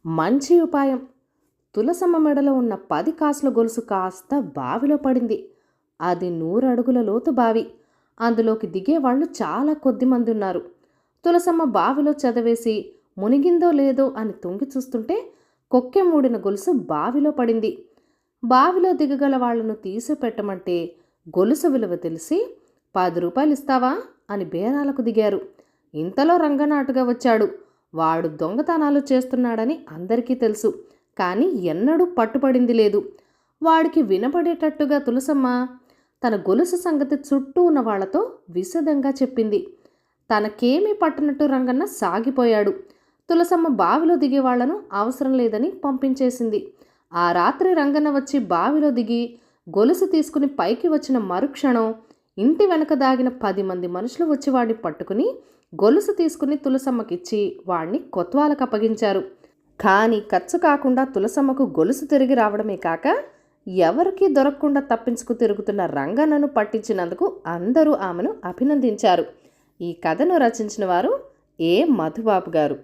మంచి ఉపాయం. తులసమ్మ మెడలో ఉన్న 10 కాసుల గొలుసు కాస్త బావిలో పడింది. అది 100 అడుగుల లోతు బావి. అందులోకి దిగేవాళ్లు చాలా కొద్దిమంది ఉన్నారు. తులసమ్మ బావిలో చదవేసి మునిగిందో లేదో అని తొంగి చూస్తుంటే కొక్కె మూడిన గొలుసు బావిలో పడింది. బావిలో దిగగల వాళ్లను తీసి పెట్టమంటే గొలుసు విలువ తెలిసి 10 రూపాయలు ఇస్తావా అని బేరాలకు దిగారు. ఇంతలో రంగనాటుగా వచ్చాడు. వాడు దొంగతనాలు చేస్తున్నాడని అందరికీ తెలుసు. కానీ ఎన్నడూ పట్టుపడింది లేదు. వాడికి వినపడేటట్టుగా తులసమ్మ తన గొలుసు సంగతి చుట్టూ ఉన్న వాళ్లతో విశదంగా చెప్పింది. తనకేమీ పట్టనట్టు రంగన్న సాగిపోయాడు. తులసమ్మ బావిలో దిగేవాళ్లను అవసరం లేదని పంపించేసింది. ఆ రాత్రి రంగన్న వచ్చి బావిలో దిగి గొలుసు తీసుకుని పైకి వచ్చిన మరుక్షణం ఇంటి వెనక దాగిన 10 మంది మనుషులు వచ్చి వాడిని పట్టుకుని గొలుసు తీసుకుని తులసమ్మకిచ్చి వాణ్ణి కొత్వాలకు అప్పగించారు. కానీ ఖర్చు కాకుండా తులసమ్మకు గొలుసు తిరిగి రావడమే కాక ఎవరికీ దొరకకుండా తప్పించుకు తిరుగుతున్న రంగన్నను పట్టించినందుకు అందరూ ఆమెను అభినందించారు. ఈ కథను రచించిన వారు ఏ. మధుబాబు గారు.